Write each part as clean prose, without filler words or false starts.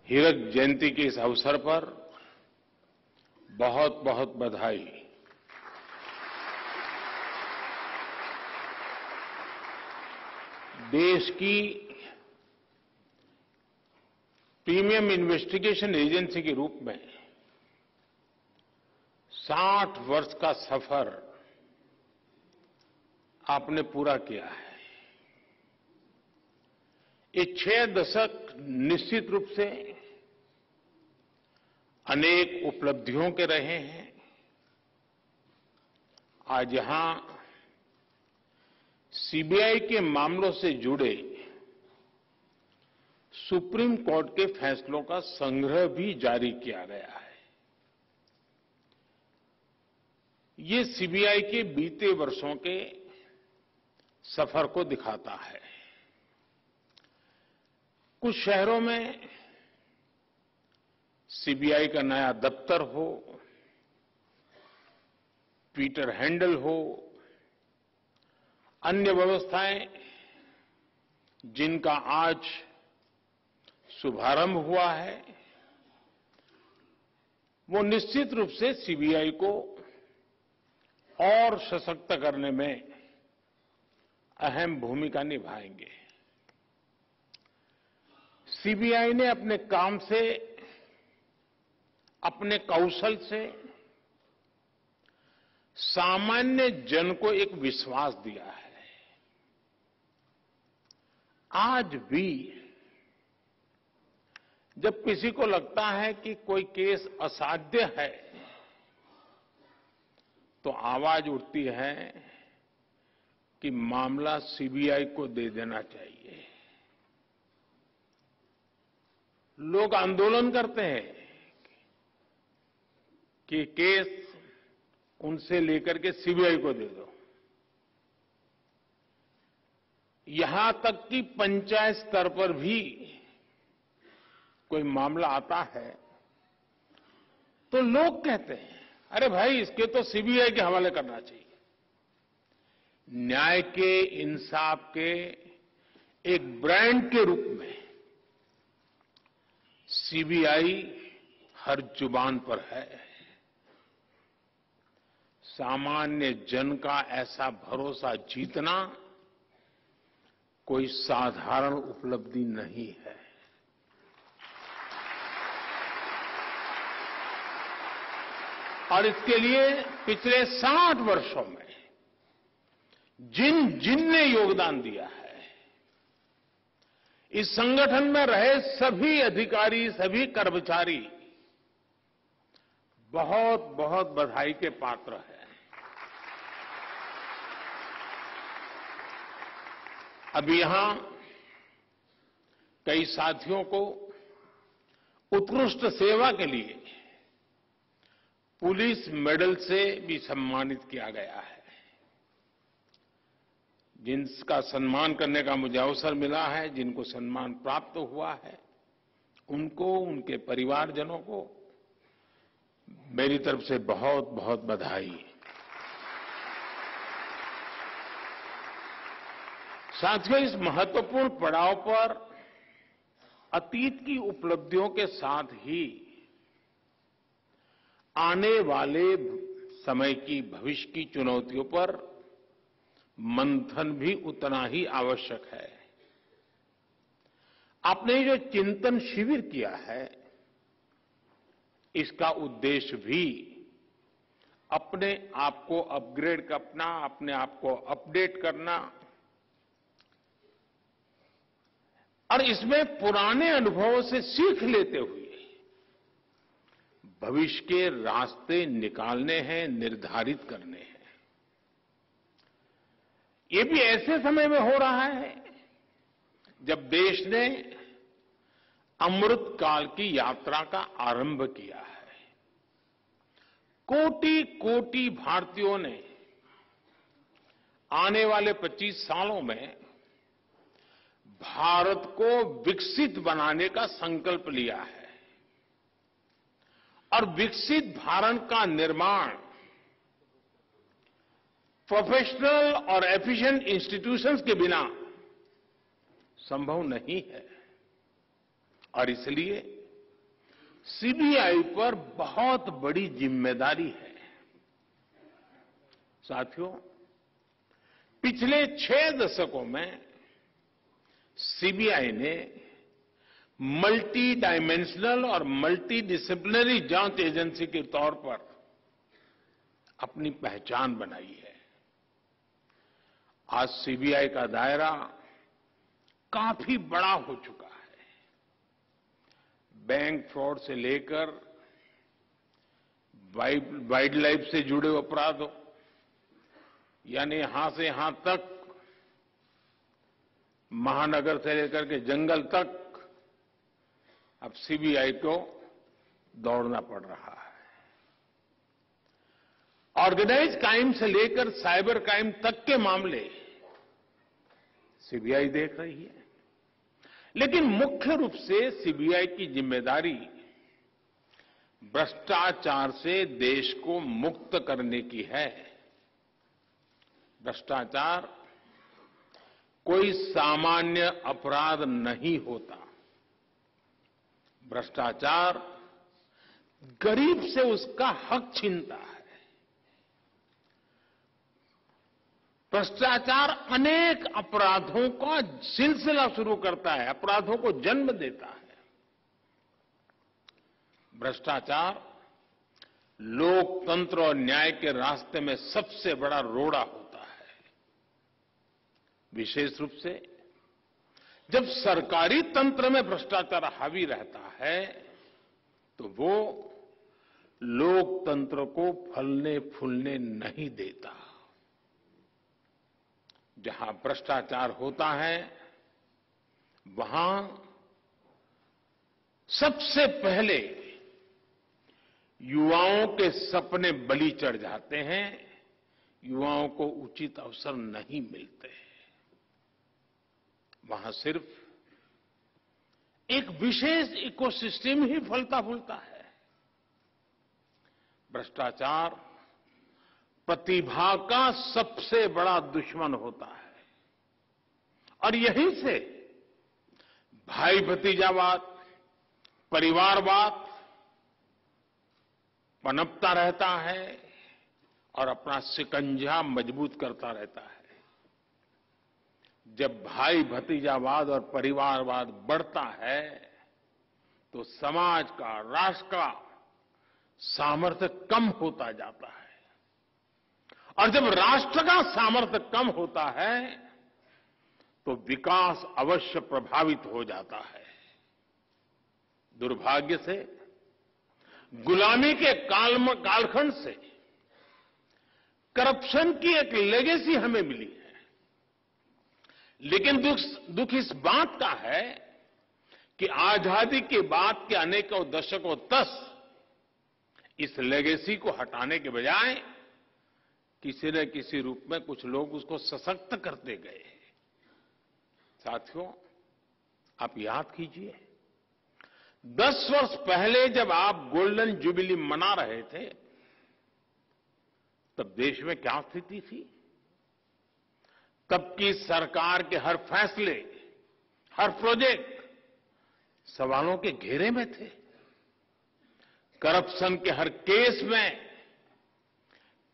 हीरक जयंती के इस अवसर पर बहुत बहुत बधाई। देश की प्रीमियम इन्वेस्टिगेशन एजेंसी के रूप में 60 वर्ष का सफर आपने पूरा किया है। ये 6 दशक निश्चित रूप से अनेक उपलब्धियों के रहे हैं। आज यहां सीबीआई के मामलों से जुड़े सुप्रीम कोर्ट के फैसलों का संग्रह भी जारी किया गया है। ये सीबीआई के बीते वर्षों के सफर को दिखाता है। कुछ शहरों में सीबीआई का नया दफ्तर हो, ट्विटर हैंडल हो, अन्य व्यवस्थाएं जिनका आज शुभारंभ हुआ है, वो निश्चित रूप से सीबीआई को और सशक्त करने में अहम भूमिका निभाएंगे। सीबीआई ने अपने काम से, अपने कौशल से सामान्य जन को एक विश्वास दिया है। आज भी जब किसी को लगता है कि कोई केस असाध्य है, तो आवाज उठती है कि मामला सीबीआई को दे देना चाहिए। लोग आंदोलन करते हैं कि केस उनसे लेकर के सीबीआई को दे दो। यहां तक कि पंचायत स्तर पर भी कोई मामला आता है तो लोग कहते हैं, अरे भाई इसके तो सीबीआई के हवाले करना चाहिए। न्याय के, इंसाफ के एक ब्रांड के रूप में सीबीआई हर जुबान पर है। सामान्य जन का ऐसा भरोसा जीतना कोई साधारण उपलब्धि नहीं है। और इसके लिए पिछले 60 वर्षों में जिन ने योगदान दिया है, इस संगठन में रहे सभी अधिकारी, सभी कर्मचारी बहुत बहुत बधाई के पात्र हैं। अभी यहां कई साथियों को उत्कृष्ट सेवा के लिए पुलिस मेडल से भी सम्मानित किया गया है। जिनका सम्मान करने का मुझे अवसर मिला है, जिनको सम्मान प्राप्त हुआ है, उनको, उनके परिवारजनों को मेरी तरफ से बहुत बहुत बधाई। साथियों, इस महत्वपूर्ण पड़ाव पर अतीत की उपलब्धियों के साथ ही आने वाले समय की, भविष्य की चुनौतियों पर मंथन भी उतना ही आवश्यक है। आपने जो चिंतन शिविर किया है, इसका उद्देश्य भी अपने आप को अपग्रेड करना, अपने आप को अपडेट करना और इसमें पुराने अनुभवों से सीख लेते हुए भविष्य के रास्ते निकालने हैं, निर्धारित करने हैं। ये भी ऐसे समय में हो रहा है जब देश ने अमृत काल की यात्रा का आरंभ किया है। कोटि कोटि भारतीयों ने आने वाले 25 सालों में भारत को विकसित बनाने का संकल्प लिया है और विकसित भारत का निर्माण प्रोफेशनल और एफिशिएंट इंस्टीट्यूशंस के बिना संभव नहीं है। और इसलिए सीबीआई पर बहुत बड़ी जिम्मेदारी है। साथियों, पिछले 6 दशकों में सीबीआई ने मल्टी डायमेंशनल और मल्टी डिसिप्लिनरी जांच एजेंसी के तौर पर अपनी पहचान बनाई है। आज सीबीआई का दायरा काफी बड़ा हो चुका है। बैंक फ्रॉड से लेकर वाइल्ड लाइफ से जुड़े अपराधों, यानी यहां से यहां तक, महानगर से लेकर के जंगल तक अब सीबीआई को दौड़ना पड़ रहा है। ऑर्गेनाइज क्राइम से लेकर साइबर क्राइम तक के मामले सीबीआई देख रही है। लेकिन मुख्य रूप से सीबीआई की जिम्मेदारी भ्रष्टाचार से देश को मुक्त करने की है। भ्रष्टाचार कोई सामान्य अपराध नहीं होता। भ्रष्टाचार गरीब से उसका हक छीनता है। भ्रष्टाचार अनेक अपराधों का सिलसिला शुरू करता है, अपराधों को जन्म देता है। भ्रष्टाचार लोकतंत्र और न्याय के रास्ते में सबसे बड़ा रोड़ा होता है। विशेष रूप से जब सरकारी तंत्र में भ्रष्टाचार हावी रहता है तो वो लोकतंत्र को फलने फूलने नहीं देता। जहां भ्रष्टाचार होता है वहां सबसे पहले युवाओं के सपने बलि चढ़ जाते हैं, युवाओं को उचित अवसर नहीं मिलते। वहां सिर्फ एक विशेष इकोसिस्टम ही फलता फूलता है। भ्रष्टाचार प्रतिभा का सबसे बड़ा दुश्मन होता है और यहीं से भाई भतीजावाद, परिवारवाद पनपता रहता है और अपना शिकंजा मजबूत करता रहता है। जब भाई भतीजावाद और परिवारवाद बढ़ता है तो समाज का, राष्ट्र का सामर्थ्य कम होता जाता है और जब राष्ट्र का सामर्थ्य कम होता है तो विकास अवश्य प्रभावित हो जाता है। दुर्भाग्य से गुलामी के कालखंड से करप्शन की एक लेगेसी हमें मिली है। लेकिन दुख इस बात का है कि आजादी के बाद के अनेकों दशकों तक इस लेगेसी को हटाने के बजाय किसी न किसी रूप में कुछ लोग उसको सशक्त करते गए। साथियों, आप याद कीजिए, 10 वर्ष पहले जब आप गोल्डन जुबिली मना रहे थे तब देश में क्या स्थिति थी? तब की सरकार के हर फैसले, हर प्रोजेक्ट सवालों के घेरे में थे। करप्शन के हर केस में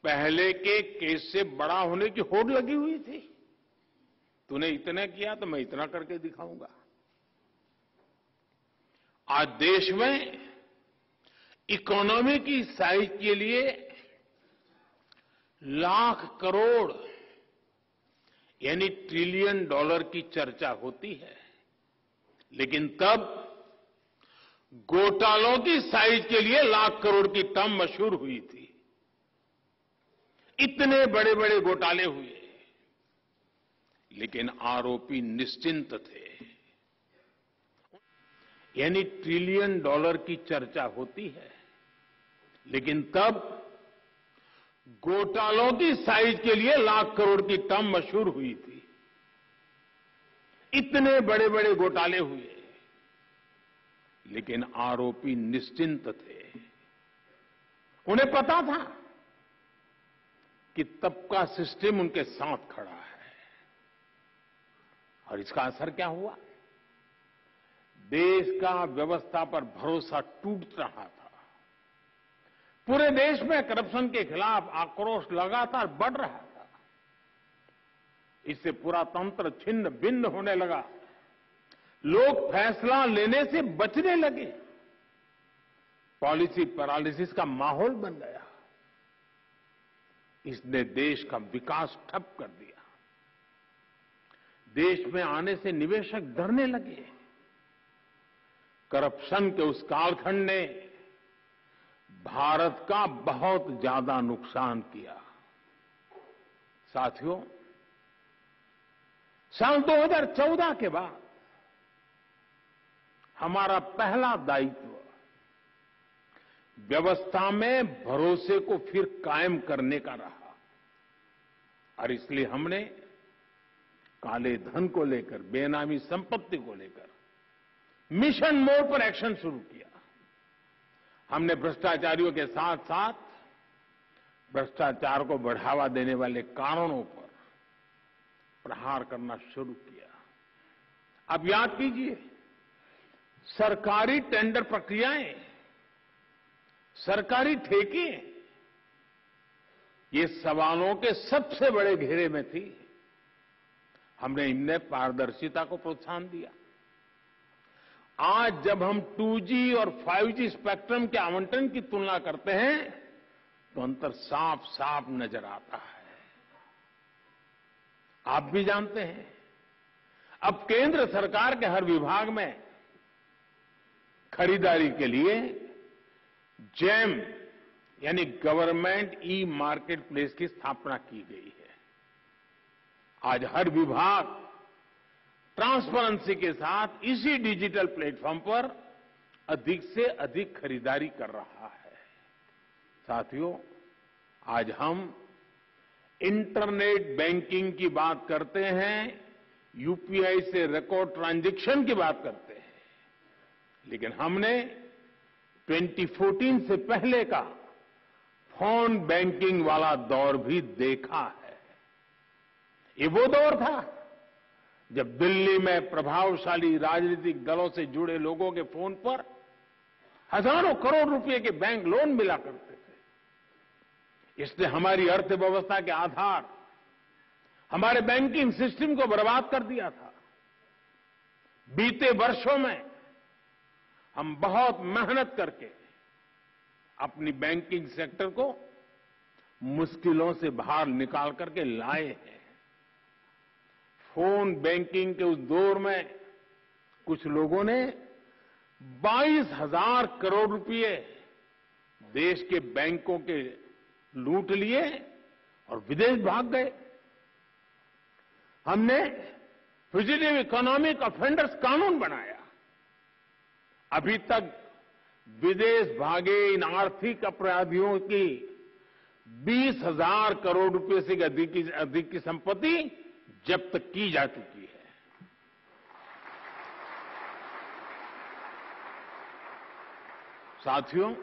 पहले के केस से बड़ा होने की होड़ लगी हुई थी। तूने इतना किया तो मैं इतना करके दिखाऊंगा। आज देश में इकोनॉमी की साइज के लिए लाख करोड़ यानी ट्रिलियन डॉलर की चर्चा होती है, लेकिन तब घोटालों की साइज के लिए लाख करोड़ की टर्म मशहूर हुई थी। इतने बड़े बड़े घोटाले हुए, लेकिन आरोपी निश्चिंत थे। यानी ट्रिलियन डॉलर की चर्चा होती है, लेकिन तब घोटालों की साइज के लिए लाख करोड़ की टर्म मशहूर हुई थी। इतने बड़े बड़े घोटाले हुए, लेकिन आरोपी निश्चिंत थे। उन्हें पता था कि तब का सिस्टम उनके साथ खड़ा है। और इसका असर क्या हुआ? देश का व्यवस्था पर भरोसा टूट रहा था। पूरे देश में करप्शन के खिलाफ आक्रोश लगातार बढ़ रहा था। इससे पूरा तंत्र छिन्न भिन्न होने लगा। लोग फैसला लेने से बचने लगे। पॉलिसी पैरालिसिस का माहौल बन गया। इसने देश का विकास ठप कर दिया। देश में आने से निवेशक डरने लगे। करप्शन के उस कालखंड ने भारत का बहुत ज्यादा नुकसान किया। साथियों, साल 2014 के बाद हमारा पहला दायित्व व्यवस्था में भरोसे को फिर कायम करने का रहा और इसलिए हमने काले धन को लेकर, बेनामी संपत्ति को लेकर मिशन मोड पर एक्शन शुरू किया। हमने भ्रष्टाचारियों के साथ साथ भ्रष्टाचार को बढ़ावा देने वाले कारणों पर प्रहार करना शुरू किया। अब याद कीजिए, सरकारी टेंडर प्रक्रियाएं, सरकारी ठेके, ये सवालों के सबसे बड़े घेरे में थी। हमने इनमें पारदर्शिता को प्रोत्साहन दिया। आज जब हम 2G और 5G स्पेक्ट्रम के आवंटन की तुलना करते हैं तो अंतर साफ साफ नजर आता है। आप भी जानते हैं, अब केंद्र सरकार के हर विभाग में खरीदारी के लिए जेम यानी गवर्नमेंट ई मार्केट प्लेस की स्थापना की गई है। आज हर विभाग ट्रांसपेरेंसी के साथ इसी डिजिटल प्लेटफॉर्म पर अधिक से अधिक खरीदारी कर रहा है। साथियों, आज हम इंटरनेट बैंकिंग की बात करते हैं, यूपीआई से रिकॉर्ड ट्रांजैक्शन की बात करते हैं, लेकिन हमने 2014 से पहले का फोन बैंकिंग वाला दौर भी देखा है। ये वो दौर था जब दिल्ली में प्रभावशाली राजनीतिक दलों से जुड़े लोगों के फोन पर हजारों करोड़ रुपए के बैंक लोन मिला करते थे। इसने हमारी अर्थव्यवस्था के आधार, हमारे बैंकिंग सिस्टम को बर्बाद कर दिया था। बीते वर्षों में हम बहुत मेहनत करके अपनी बैंकिंग सेक्टर को मुश्किलों से बाहर निकाल करके लाए हैं। फोन बैंकिंग के उस दौर में कुछ लोगों ने 22,000 करोड़ रुपए देश के बैंकों के लूट लिए और विदेश भाग गए। हमने फ्यूजिटिव इकोनॉमिक ऑफेंडर्स कानून बनाया। अभी तक विदेश भागे इन आर्थिक अपराधियों की 20,000 करोड़ रुपए से अधिक की संपत्ति जब्त की जा चुकी है। साथियों,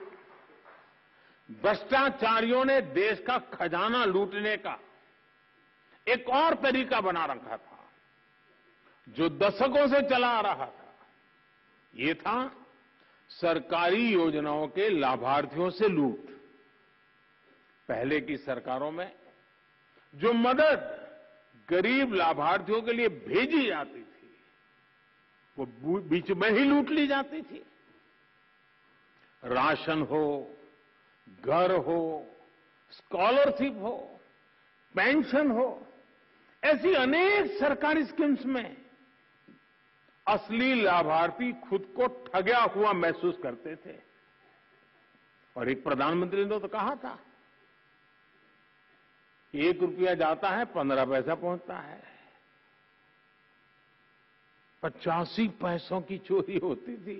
भ्रष्टाचारियों ने देश का खजाना लूटने का एक और तरीका बना रखा था, जो दशकों से चला आ रहा था। ये था सरकारी योजनाओं के लाभार्थियों से लूट। पहले की सरकारों में जो मदद गरीब लाभार्थियों के लिए भेजी जाती थी, वो बीच में ही लूट ली जाती थी। राशन हो, घर हो, स्कॉलरशिप हो, पेंशन हो, ऐसी अनेक सरकारी स्कीम्स में असली लाभार्थी खुद को ठगा हुआ महसूस करते थे। और एक प्रधानमंत्री ने तो कहा था, 1 रुपया जाता है, 15 पैसा पहुंचता है। 85 पैसों की चोरी होती थी।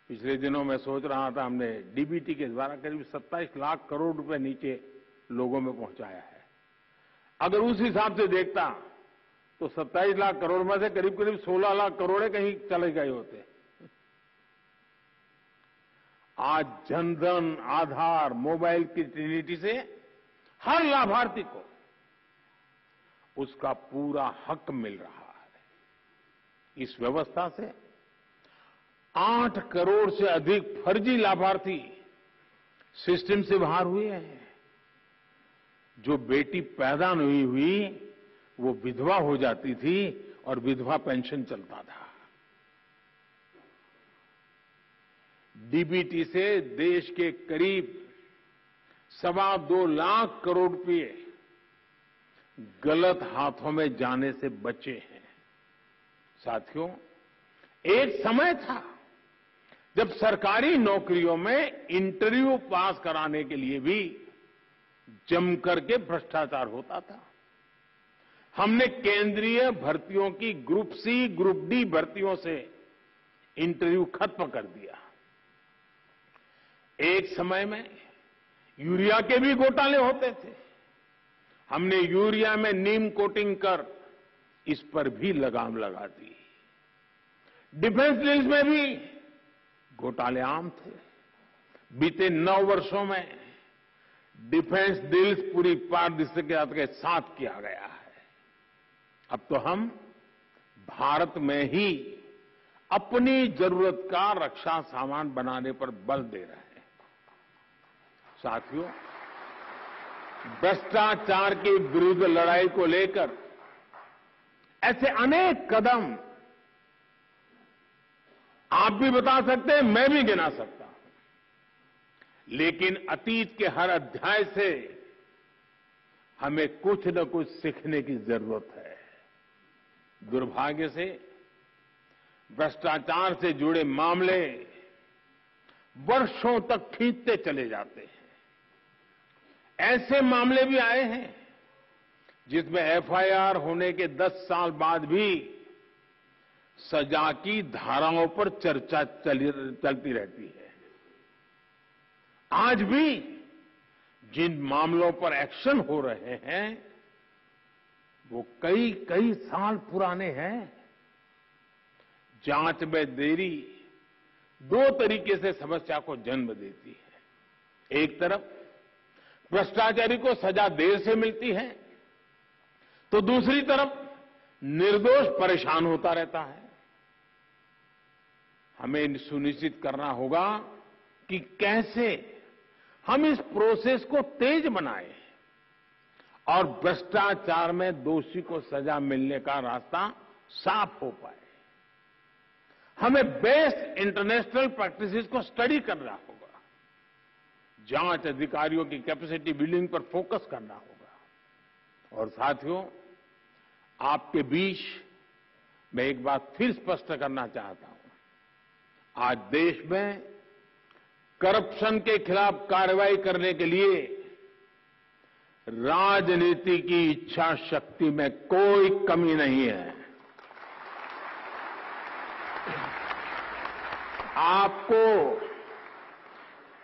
पिछले दिनों मैं सोच रहा था, हमने डीबीटी के द्वारा करीब 27 लाख करोड़ रुपए नीचे लोगों में पहुंचाया है। अगर उस हिसाब से देखता तो 27 लाख करोड़ में से करीब करीब 16 लाख करोड़ कहीं चले गए होते। आज जनधन, आधार, मोबाइल की ट्रिनिटी से हर लाभार्थी को उसका पूरा हक मिल रहा है। इस व्यवस्था से 8 करोड़ से अधिक फर्जी लाभार्थी सिस्टम से बाहर हुए हैं। जो बेटी पैदा नहीं हुई वो विधवा हो जाती थी और विधवा पेंशन चलता था। डीबीटी से देश के करीब 2.25 लाख करोड़ रुपए गलत हाथों में जाने से बचे हैं। साथियों, एक समय था जब सरकारी नौकरियों में इंटरव्यू पास कराने के लिए भी जमकर के भ्रष्टाचार होता था। हमने केंद्रीय भर्तियों की ग्रुप सी, ग्रुप डी भर्तियों से इंटरव्यू खत्म कर दिया। एक समय में यूरिया के भी घोटाले होते थे। हमने यूरिया में नीम कोटिंग कर इस पर भी लगाम लगा दी। डिफेंस डील्स में भी घोटाले आम थे। बीते 9 वर्षों में डिफेंस डील्स पूरी पारदर्शिता के साथ किया गया है। अब तो हम भारत में ही अपनी जरूरत का रक्षा सामान बनाने पर बल दे रहे हैं। साथियों, भ्रष्टाचार के विरुद्ध लड़ाई को लेकर ऐसे अनेक कदम आप भी बता सकते हैं, मैं भी गिना सकता हूं। लेकिन अतीत के हर अध्याय से हमें कुछ न कुछ सीखने की जरूरत है। दुर्भाग्य से भ्रष्टाचार से जुड़े मामले वर्षों तक खींचते चले जाते हैं। ऐसे मामले भी आए हैं जिसमें एफआईआर होने के 10 साल बाद भी सजा की धाराओं पर चर्चा चलती रहती है। आज भी जिन मामलों पर एक्शन हो रहे हैं वो कई साल पुराने हैं। जांच में देरी 2 तरीके से समस्या को जन्म देती है। एक तरफ भ्रष्टाचारी को सजा देर से मिलती है तो दूसरी तरफ निर्दोष परेशान होता रहता है। हमें सुनिश्चित करना होगा कि कैसे हम इस प्रोसेस को तेज बनाएं और भ्रष्टाचार में दोषी को सजा मिलने का रास्ता साफ हो पाए। हमें बेस्ट इंटरनेशनल प्रैक्टिसेस को स्टडी करना होगा। जांच अधिकारियों की कैपेसिटी बिल्डिंग पर फोकस करना होगा। और साथियों, आपके बीच मैं एक बात फिर स्पष्ट करना चाहता हूं। आज देश में करप्शन के खिलाफ कार्रवाई करने के लिए राजनीति की इच्छा शक्ति में कोई कमी नहीं है। आपको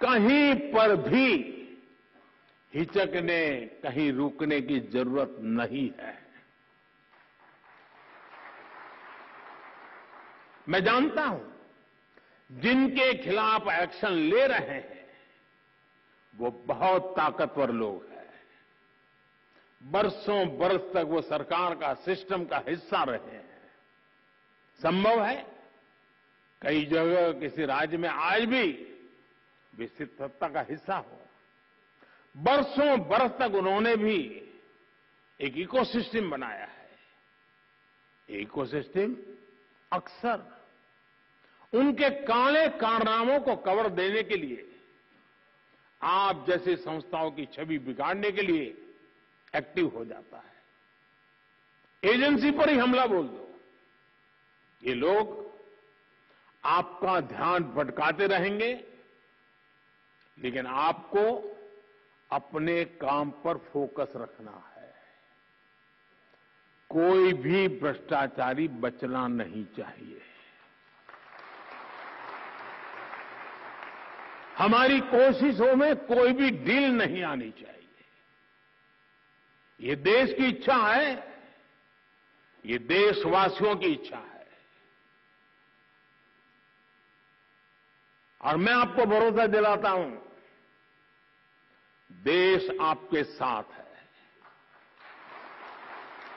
कहीं पर भी हिचकने, कहीं रुकने की जरूरत नहीं है। मैं जानता हूं जिनके खिलाफ एक्शन ले रहे हैं वो बहुत ताकतवर लोग हैं। बरसों बरस तक वो सरकार का, सिस्टम का हिस्सा रहे हैं। संभव है कई जगह किसी राज्य में आज भी विस्तृत सत्ता का हिस्सा हो। बरसों बरस तक उन्होंने भी एक इकोसिस्टम बनाया है। इकोसिस्टम अक्सर उनके काले कारनामों को कवर देने के लिए, आप जैसी संस्थाओं की छवि बिगाड़ने के लिए एक्टिव हो जाता है। एजेंसी पर ही हमला बोल दो, ये लोग आपका ध्यान भटकाते रहेंगे, लेकिन आपको अपने काम पर फोकस रखना है। कोई भी भ्रष्टाचारी बचना नहीं चाहिए। हमारी कोशिशों में कोई भी ढील नहीं आनी चाहिए। ये देश की इच्छा है, ये देशवासियों की इच्छा है। और मैं आपको भरोसा दिलाता हूं, देश आपके साथ है,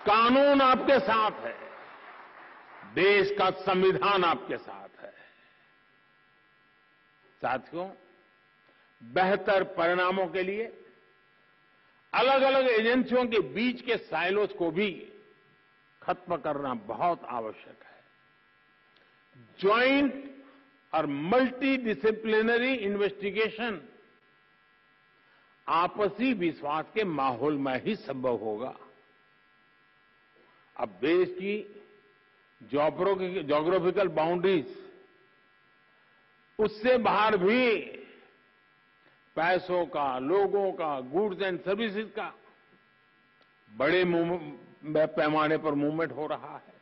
कानून आपके साथ है, देश का संविधान आपके साथ है। साथियों, बेहतर परिणामों के लिए अलग अलग एजेंसियों के बीच के साइलोज को भी खत्म करना बहुत आवश्यक है। ज्वाइंट और मल्टी डिसिप्लिनरी इन्वेस्टिगेशन आपसी विश्वास के माहौल में ही संभव होगा। अब देश की ज्योग्राफिकल बाउंड्रीज, उससे बाहर भी पैसों का, लोगों का, गुड्स एंड सर्विसेज का बड़े पैमाने पर मूवमेंट हो रहा है।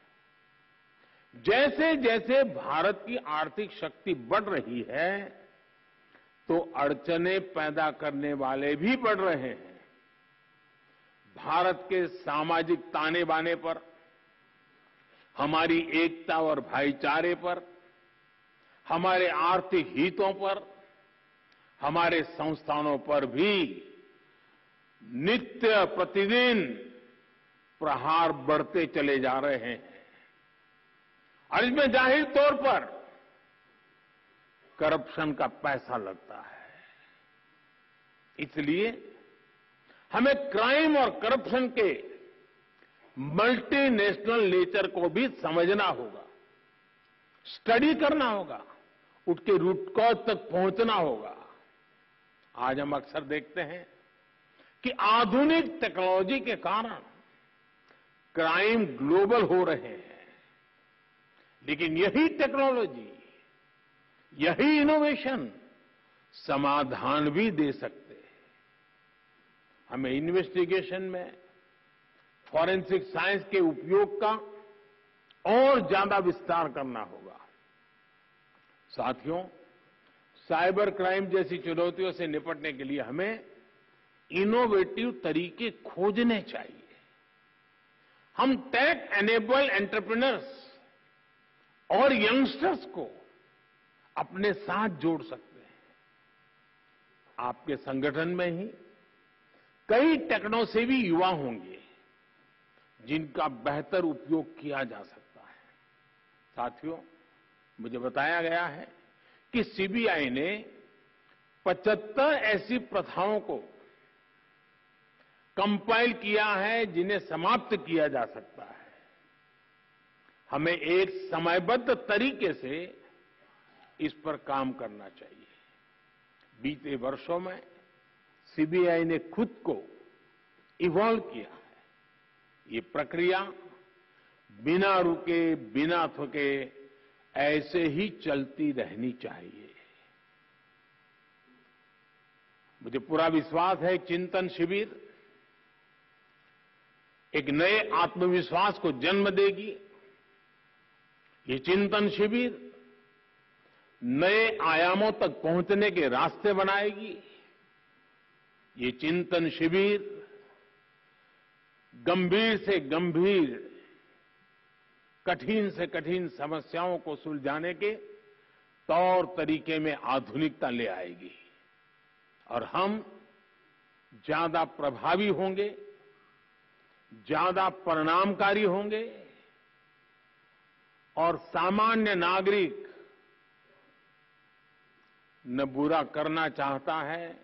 जैसे जैसे भारत की आर्थिक शक्ति बढ़ रही है, तो अड़चनें पैदा करने वाले भी बढ़ रहे हैं। भारत के सामाजिक ताने बाने पर, हमारी एकता और भाईचारे पर, हमारे आर्थिक हितों पर, हमारे संस्थानों पर भी नित्य प्रतिदिन प्रहार बढ़ते चले जा रहे हैं। और इसमें जाहिर तौर पर करप्शन का पैसा लगता है। इसलिए हमें क्राइम और करप्शन के मल्टीनेशनल नेचर को भी समझना होगा, स्टडी करना होगा, उसके रूट कॉज तक पहुंचना होगा। आज हम अक्सर देखते हैं कि आधुनिक टेक्नोलॉजी के कारण क्राइम ग्लोबल हो रहे हैं, लेकिन यही टेक्नोलॉजी, यही इनोवेशन समाधान भी दे सकते हैं। हमें इन्वेस्टिगेशन में फॉरेंसिक साइंस के उपयोग का और ज्यादा विस्तार करना होगा। साथियों, साइबर क्राइम जैसी चुनौतियों से निपटने के लिए हमें इनोवेटिव तरीके खोजने चाहिए। हम टेक एनेबल एंटरप्रेन्योर्स और यंगस्टर्स को अपने साथ जोड़ सकते हैं। आपके संगठन में ही कई टेक्नोसेवी युवा होंगे जिनका बेहतर उपयोग किया जा सकता है। साथियों, मुझे बताया गया है कि सीबीआई ने 75 ऐसी प्रथाओं को कंपाइल किया है जिन्हें समाप्त किया जा सकता है। हमें एक समयबद्ध तरीके से इस पर काम करना चाहिए। बीते वर्षों में सीबीआई ने खुद को इवॉल्व किया है। ये प्रक्रिया बिना रुके, बिना थके ऐसे ही चलती रहनी चाहिए। मुझे पूरा विश्वास है चिंतन शिविर एक नए आत्मविश्वास को जन्म देगी। ये चिंतन शिविर नए आयामों तक पहुंचने के रास्ते बनाएगी। ये चिंतन शिविर गंभीर से गंभीर, कठिन से कठिन समस्याओं को सुलझाने के तौर तरीके में आधुनिकता ले आएगी और हम ज्यादा प्रभावी होंगे, ज्यादा परिणामकारी होंगे और सामान्य नागरिक न बुरा करना चाहता है,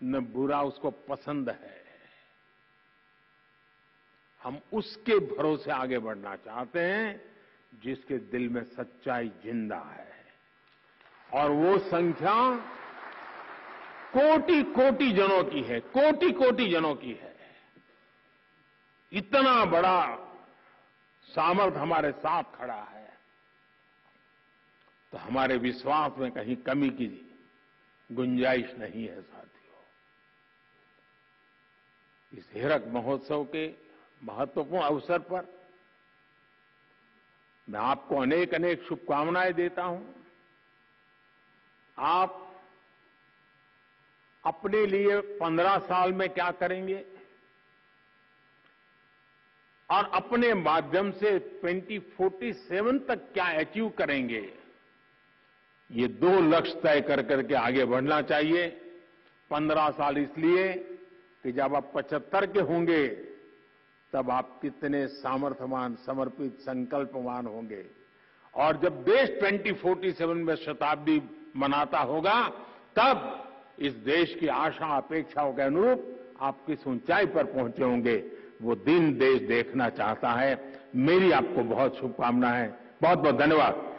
न बुरा उसको पसंद है। हम उसके भरोसे आगे बढ़ना चाहते हैं जिसके दिल में सच्चाई जिंदा है, और वो संख्या कोटि कोटि जनों की है, कोटि कोटि जनों की है। इतना बड़ा सामर्थ्य हमारे साथ खड़ा है, तो हमारे विश्वास में कहीं कमी की गुंजाइश नहीं है। साथियों, इस हीरक महोत्सव के महत्वपूर्ण अवसर पर मैं आपको अनेक अनेक शुभकामनाएं देता हूं। आप अपने लिए 15 साल में क्या करेंगे और अपने माध्यम से 2047 तक क्या अचीव करेंगे, ये 2 लक्ष्य तय कर करके आगे बढ़ना चाहिए। 15 साल इसलिए कि जब आप 75 के होंगे तब आप कितने सामर्थ्यवान, समर्पित, संकल्पवान होंगे। और जब देश 2047 में शताब्दी मनाता होगा, तब इस देश की आशा अपेक्षाओं के अनुरूप आप किस ऊंचाई पर पहुंचे होंगे, वो दिन देश देखना चाहता है। मेरी आपको बहुत शुभकामनाएं। बहुत बहुत धन्यवाद।